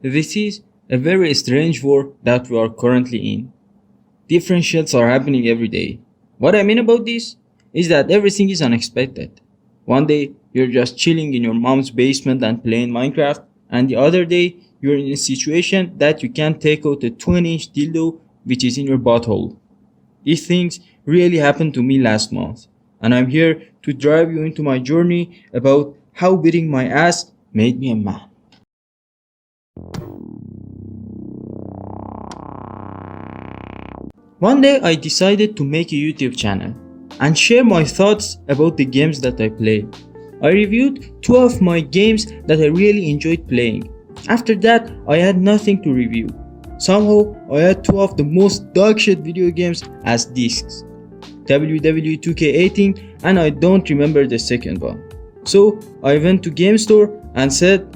This is a very strange world that we are currently in. Different shits are happening every day. What I mean about this is that everything is unexpected. One day you're just chilling in your mom's basement and playing Minecraft, and the other day you're in a situation that you can't take out a 20-inch dildo which is in your butthole. These things really happened to me last month, and I'm here to drive you into my journey about how beating my ass made me a man. One day I decided to make a YouTube channel and share my thoughts about the games that I play. I reviewed 2 of my games that I really enjoyed playing. After that, I had nothing to review. Somehow, I had 2 of the most dogshit video games as discs. WWE 2K18 and I don't remember the second one. So, I went to Game Store and said,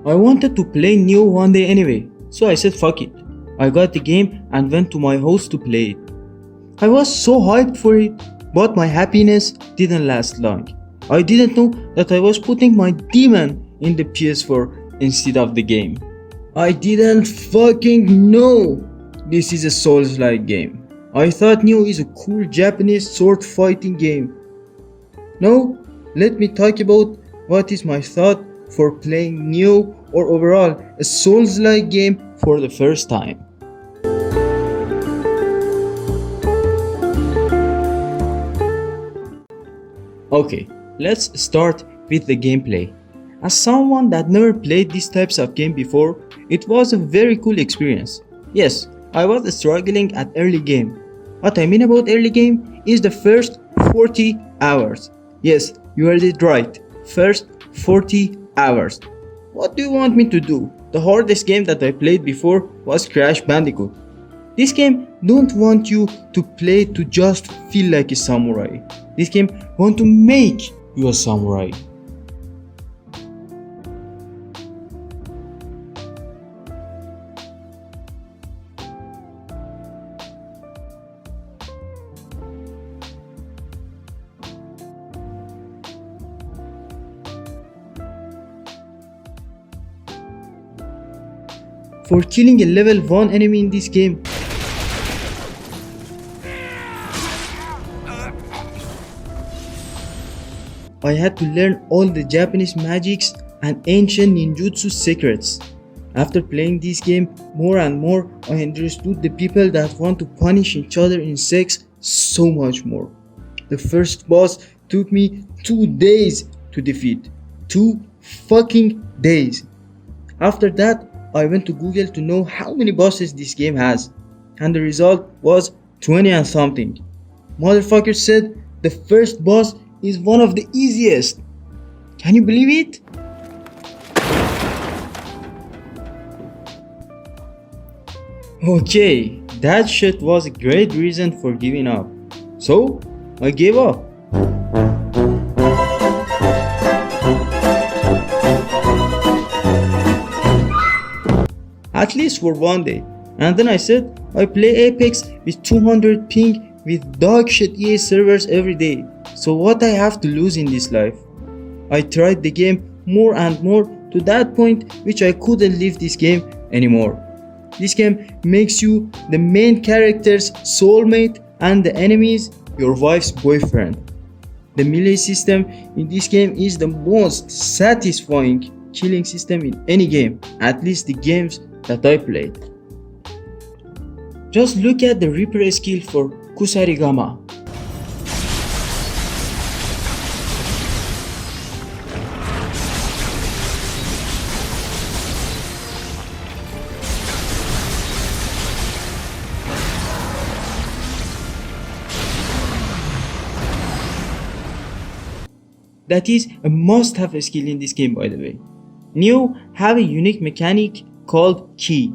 I wanted to play nioh one day anyway, so I said fuck it. I got the game and went to my house to play it. I was so hyped for it, but my happiness didn't last long. I didn't know that I was putting my demon in the PS4 instead of the game. I didn't fucking know this is a Souls-like game. I thought nioh is a cool Japanese sword fighting game. Now, let me talk about what is my thought for playing nioh or overall a Souls-like game for the first time. Okay, let's start with the gameplay. As someone that never played these types of game before, it was a very cool experience. Yes, I was struggling at early game. What I mean about early game is the first 40 hours. Yes, you heard it right. First 40 hours. What do you want me to do? The hardest game that I played before was Crash Bandicoot. This game don't want you to play to just feel like a samurai. This game want to make you a samurai. For killing a level 1 enemy in this game, I had to learn all the Japanese magics and ancient ninjutsu secrets. After playing this game more and more, I understood the people that want to punish each other in sex so much more. The first boss took me 2 days to defeat. 2 fucking days. After that, I went to Google to know how many bosses this game has, and the result was 20 and something. Motherfucker said the first boss is one of the easiest. Can you believe it? Okay, that shit was a great reason for giving up. So, I gave up. At least for one day. And then I said, I play Apex with 200 ping with dog shit EA servers every day. So what I have to lose in this life? I tried the game more and more to that point which I couldn't leave this game anymore. This game makes you the main character's soulmate and the enemies your wife's boyfriend. The melee system in this game is the most satisfying killing system in any game, at least the games that I played. Just look at the Reaper skill for Kusarigama. that is a must-have skill in this game, by the way. nioh have a unique mechanic called ki.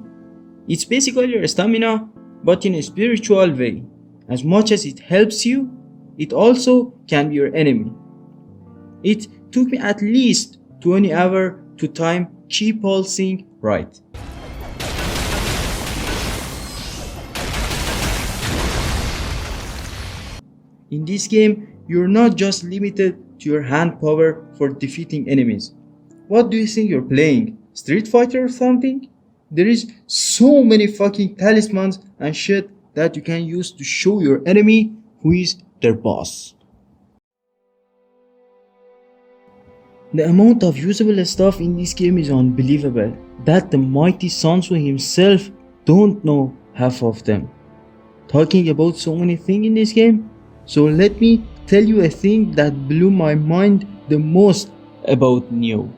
It's basically your stamina, but in a spiritual way. As much as it helps you, it also can be your enemy. It took me at least 20 hours to time chi pulsing right. In this game, you're not just limited to your hand power for defeating enemies. What do you think you're playing? Street Fighter or something? There is so many fucking talismans and shit that you can use to show your enemy who is their boss. The amount of usable stuff in this game is unbelievable, that the mighty Sansu himself don't know half of them. Talking about so many things in this game, so let me tell you a thing that blew my mind the most about nioh.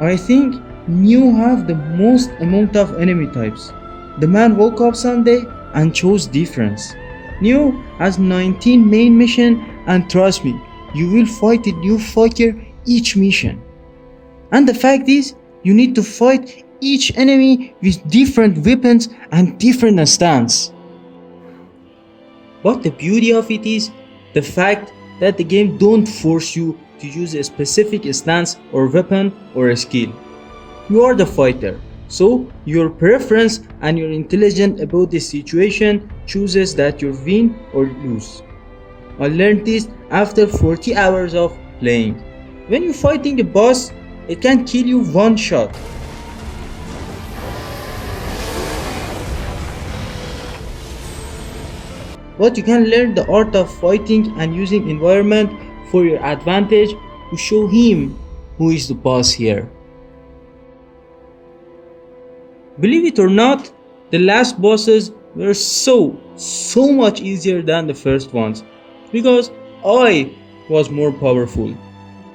I think nioh have the most amount of enemy types. The man woke up Sunday and chose difference. nioh has 19 main mission, and trust me, you will fight a new fucker each mission. And the fact is, you need to fight each enemy with different weapons and different stance. But the beauty of it is the fact that the game don't force you to use a specific stance or weapon or a skill. You are the fighter, so your preference and your intelligence about the situation chooses that you win or lose. I learned this after 40 hours of playing. When you're fighting a boss, it can kill you one shot. But you can learn the art of fighting and using environment for your advantage to show him who is the boss here. Believe it or not, the last bosses were so much easier than the first ones because I was more powerful.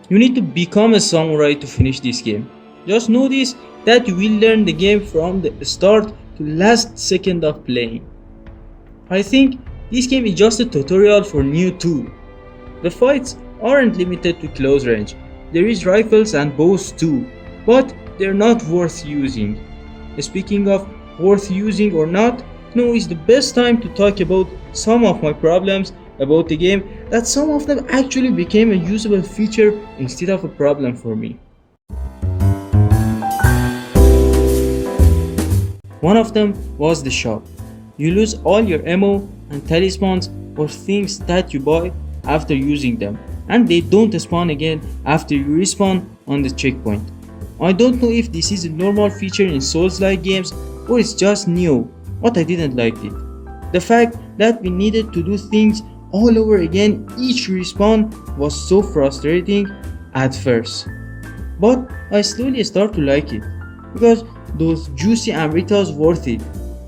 You need to become a samurai to finish this game. Just notice that you will learn the game from the start to last second of playing. I think this game is just a tutorial for nioh 2. The fights aren't limited to close range. There is rifles and bows too, but they're not worth using. Speaking of worth using or not, now is the best time to talk about some of my problems about the game, that some of them actually became a usable feature instead of a problem for me. One of them was the shop. You lose all your ammo and talismans or things that you buy after using them, and they don't spawn again after you respawn on the checkpoint. I don't know if this is a normal feature in Souls-like games or it's just nioh, but I didn't like it. The fact that we needed to do things all over again each respawn was so frustrating at first. But I slowly start to like it, because those juicy amritas worth it.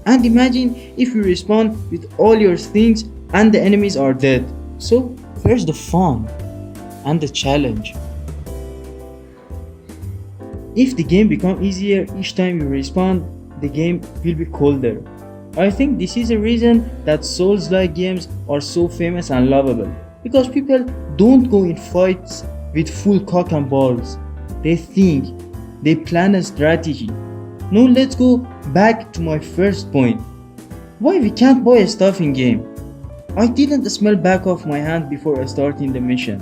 And imagine if you respawn with all your things and the enemies are dead. So where's the fun and the challenge? If the game becomes easier each time you respawn, the game will be colder. I think this is a reason that Souls-like games are so famous and lovable, because people don't go in fights with full cock and balls. They think, they plan a strategy. Now let's go back to my first point. Why we can't buy stuff in game? I didn't smell back of my hand before starting the mission.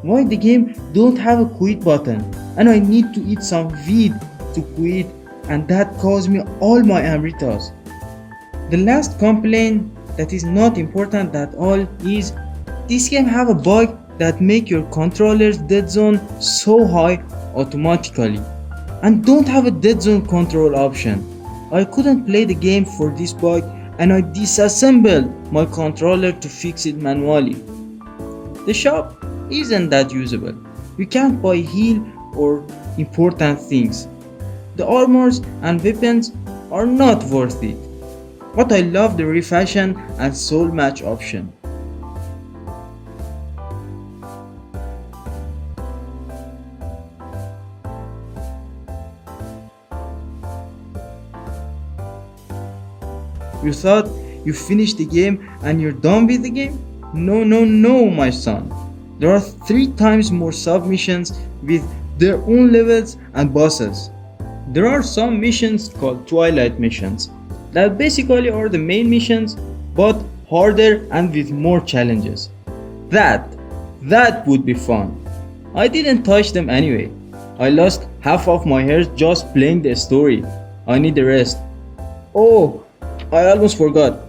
Why the game don't have a quit button and I need to eat some weed to quit, and that caused me all my amritas. The last complaint that is not important at all is this game have a bug that make your controller's dead zone so high automatically, and don't have a dead zone control option. I couldn't play the game for this bug and I disassembled my controller to fix it manually. The shop isn't that usable. You can't buy heal or important things. The armors and weapons are not worth it. But I love the refashion and soul match option. You thought you finished the game and you're done with the game? No, no, no, my son. There are 3 times more submissions with their own levels and bosses. There are some missions called Twilight missions that basically are the main missions but harder and with more challenges. That, that would be fun. I didn't touch them anyway. I lost half of my hair just playing the story. I need the rest. Oh, I almost forgot.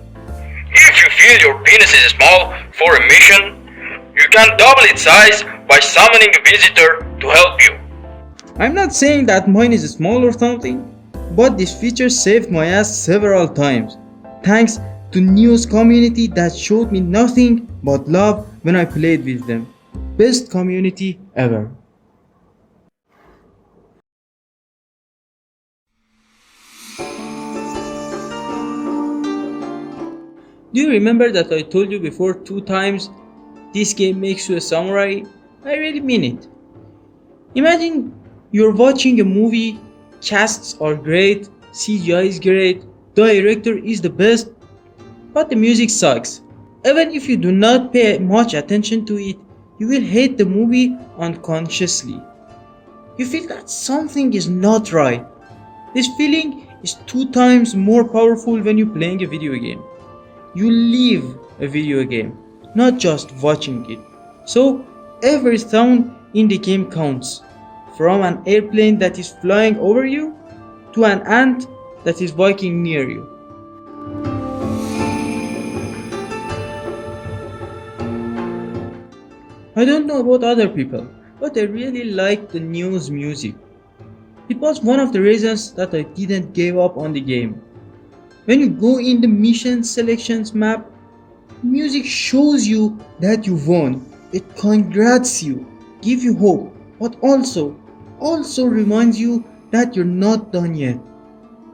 If you feel your penis is small for a mission, you can double its size by summoning a visitor to help you. I'm not saying that mine is small or something, but this feature saved my ass several times. Thanks to nioh's community that showed me nothing but love when I played with them. Best community ever. Do you remember that I told you before 2 times this game makes you a samurai? I really mean it. Imagine you're watching a movie, casts are great, CGI is great, director is the best, but the music sucks. Even if you do not pay much attention to it, you will hate the movie unconsciously. You feel that something is not right. This feeling is 2 times more powerful when you're playing a video game. You live a video game, not just watching it. So every sound in the game counts. From an airplane that is flying over you to an ant that is walking near you. I don't know about other people, but I really liked the nioh's music. It was one of the reasons that I didn't give up on the game. When you go in the mission selections map, music shows you that you won. It congrats you, give you hope, but also reminds you that you're not done yet.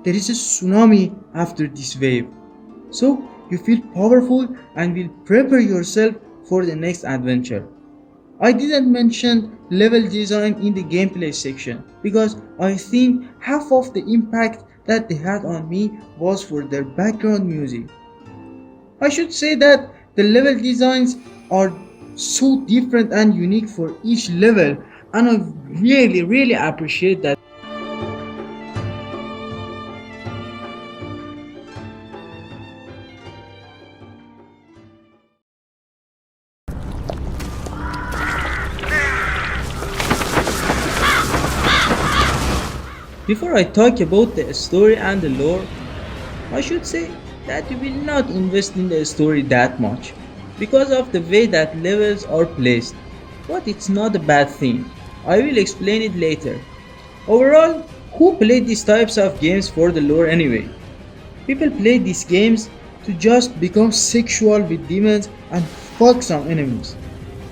There is a tsunami after this wave. So you feel powerful and will prepare yourself for the next adventure. I didn't mention level design in the gameplay section because I think half of the impact that they had on me was for their background music. I should say that the level designs are so different and unique for each level, and I really appreciate that. Before I talk about the story and the lore, I should say that you will not invest in the story that much because of the way that levels are placed, but it's not a bad thing. I will explain it later. Overall, who play these types of games for the lore anyway? People play these games to just become sexual with demons and fuck some enemies.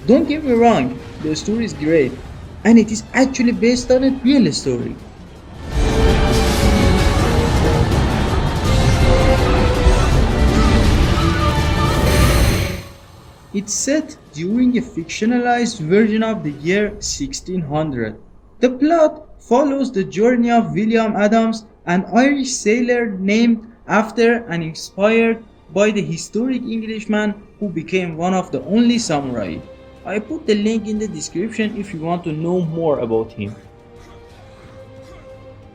Don't get me wrong, the story is great, and it is actually based on a real story. It's set during a fictionalized version of the year 1600. The plot follows the journey of William Adams, an Irish sailor named after and inspired by the historic Englishman who became one of the only samurai. I put the link in the description if you want to know more about him.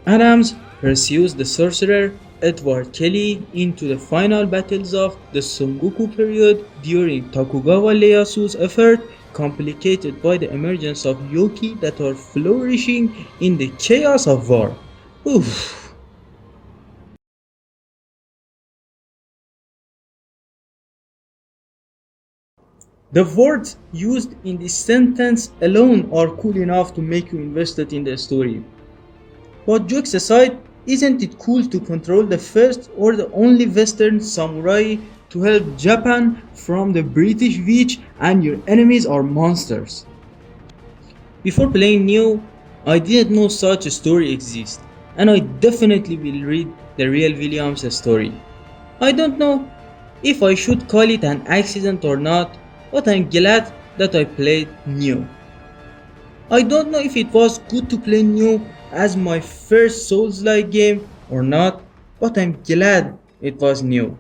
Adams pursues the sorcerer Edward Kelly into the final battles of the Sengoku period during Tokugawa Ieyasu's effort, complicated by the emergence of yokai that are flourishing in the chaos of war. Oof. The words used in this sentence alone are cool enough to make you invested in the story. But jokes aside, isn't it cool to control the first or the only Western samurai to help Japan from the British Witch and your enemies are monsters? Before playing Neo, I didn't know such a story exists, and I definitely will read the real Williams story. I don't know if I should call it an accident or not, but I'm glad that I played Neo. I don't know if it was good to play Neo as my first Souls-like game or not, but I'm glad it was Neo.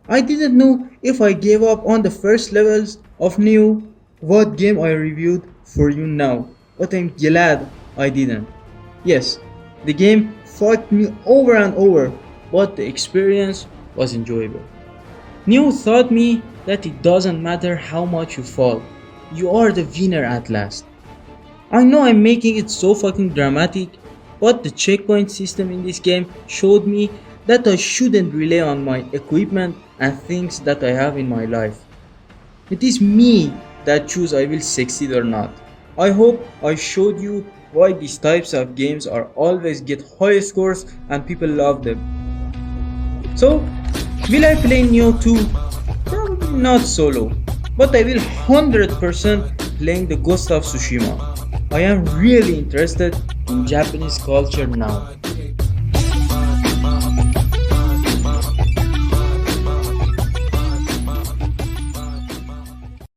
I didn't know if I gave up on the first levels of Neo, what game I reviewed for you now, but I'm glad I didn't. Yes, the game fucked me over and over, but the experience was enjoyable. Neo taught me that it doesn't matter how much you fall, you are the winner at last. I know I'm making it so fucking dramatic, but the checkpoint system in this game showed me that I shouldn't rely on my equipment and things that I have in my life. It is me that choose I will succeed or not. I hope I showed you why these types of games are always get high scores and people love them. So, will I play Neo 2? Probably not solo, but I will 100% playing the Ghost of Tsushima. I am really interested in Japanese culture now.